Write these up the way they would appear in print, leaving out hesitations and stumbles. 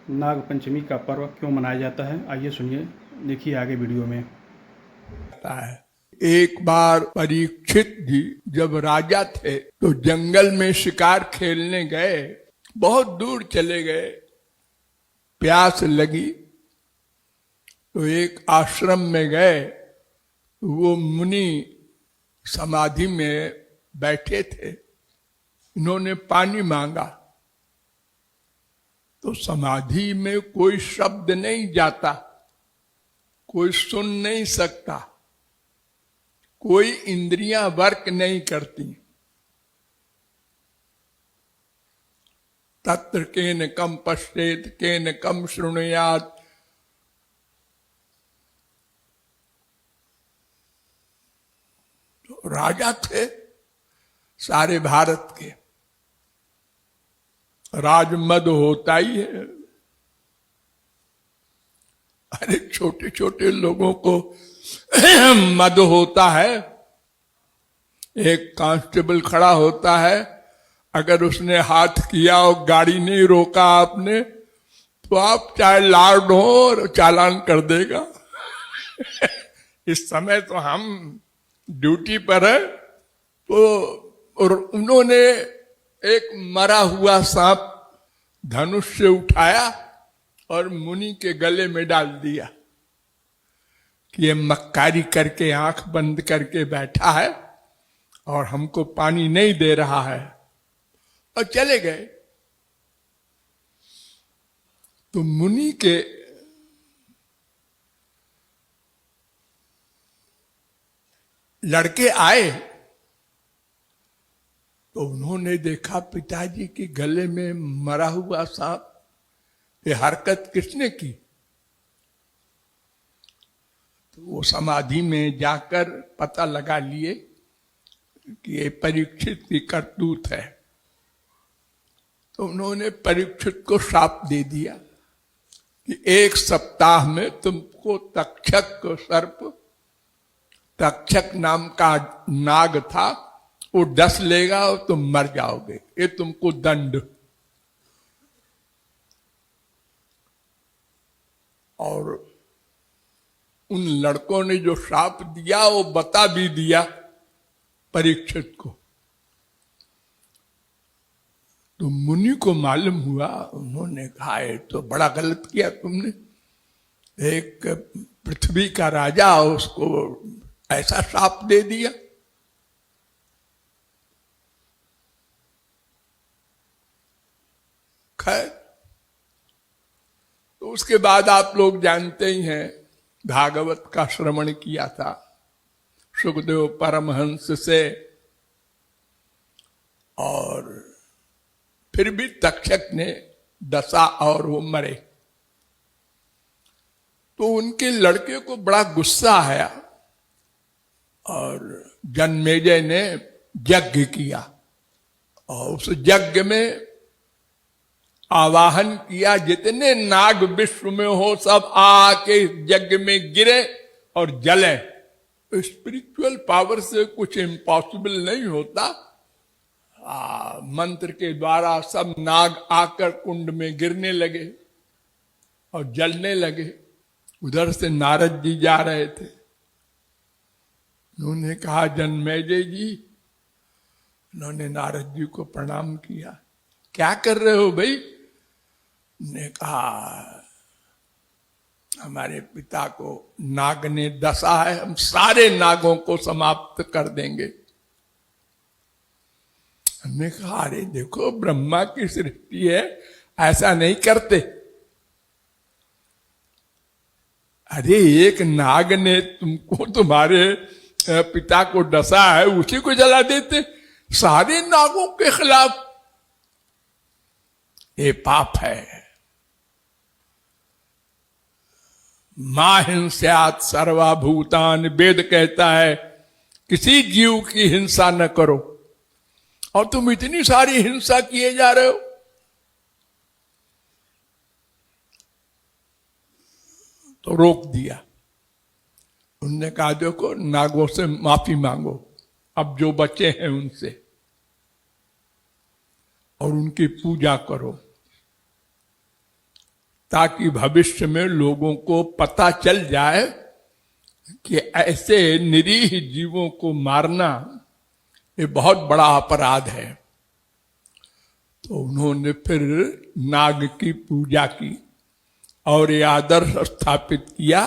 नाग पंचमी का पर्व क्यों मनाया जाता है, आइए सुनिए, देखिए आगे वीडियो में। आता है। एक बार परीक्षित जी जब राजा थे तो जंगल में शिकार खेलने गए। बहुत दूर चले गए, प्यास लगी तो एक आश्रम में गए। वो मुनि समाधि में बैठे थे, इन्होंने पानी मांगा तो समाधि में कोई शब्द नहीं जाता, कोई सुन नहीं सकता, कोई इंद्रियां वर्क नहीं करती। तत्र केन कम पश्येत केन कम शृणुयात। तो राजा थे सारे भारत के, राजमद होता ही है। अरे छोटे छोटे लोगों को मद होता है। एक कांस्टेबल खड़ा होता है, अगर उसने हाथ किया और गाड़ी नहीं रोका आपने, तो आप चाहे लाड हो और चालान कर देगा। इस समय तो हम ड्यूटी पर है, तो उन्होंने एक मरा हुआ सांप धनुष से उठाया और मुनि के गले में डाल दिया कि ये मक्कारी करके आंख बंद करके बैठा है और हमको पानी नहीं दे रहा है, और चले गए। तो मुनि के लड़के आए तो उन्होंने देखा पिताजी के गले में मरा हुआ सांप। ये हरकत किसने की? तो वो समाधि में जाकर पता लगा लिए कि ये परीक्षित की करतूत है। तो उन्होंने परीक्षित को श्राप दे दिया कि 1 सप्ताह में तुमको तक्षक सर्प, तक्षक नाम का नाग था, वो डस लेगा और तुम मर जाओगे, ये तुमको दंड। और उन लड़कों ने जो श्राप दिया वो बता भी दिया परीक्षित को। तो मुनि को मालूम हुआ, उन्होंने कहा ये तो बड़ा गलत किया तुमने। एक पृथ्वी का राजा, उसको ऐसा श्राप दे दिया। खैर, तो उसके बाद आप लोग जानते ही हैं, भागवत का श्रवण किया था सुखदेव परमहंस से, और फिर भी तक्षक ने डसा और वो मरे। तो उनके लड़के को बड़ा गुस्सा आया और जन्मेजय ने यज्ञ किया, और उस यज्ञ में आवाहन किया जितने नाग विश्व में हो सब आके यज्ञ में गिरे और जले। स्पिरिचुअल पावर से कुछ इम्पॉसिबल नहीं होता। मंत्र के द्वारा सब नाग आकर कुंड में गिरने लगे और जलने लगे। उधर से नारद जी जा रहे थे, उन्होंने कहा जन्मेजय जी। उन्होंने नारद जी को प्रणाम किया, क्या कर रहे हो भाई? ने कहा हमारे पिता को नाग ने डसा है, हम सारे नागों को समाप्त कर देंगे। हमने कहा अरे देखो ब्रह्मा की सृष्टि है, ऐसा नहीं करते। अरे एक नाग ने तुमको, तुम्हारे पिता को डसा है, उसी को जला देते। सारे नागों के खिलाफ ये पाप है। मां हिंस्यात् सर्वभूतान, वेद कहता है किसी जीव की हिंसा न करो, और तुम इतनी सारी हिंसा किए जा रहे हो। तो रोक दिया। उनने कहा देखो नागों से माफी मांगो, अब जो बचे हैं उनसे, और उनकी पूजा करो। ताकि भविष्य में लोगों को पता चल जाए कि ऐसे निरीह जीवों को मारना ये बहुत बड़ा अपराध है। तो उन्होंने फिर नाग की पूजा की और ये आदर्श स्थापित किया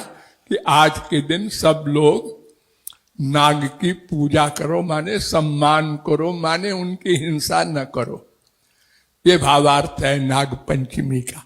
कि आज के दिन सब लोग नाग की पूजा करो, माने सम्मान करो, माने उनकी हिंसा न करो। ये भावार्थ है नाग पंचमी का।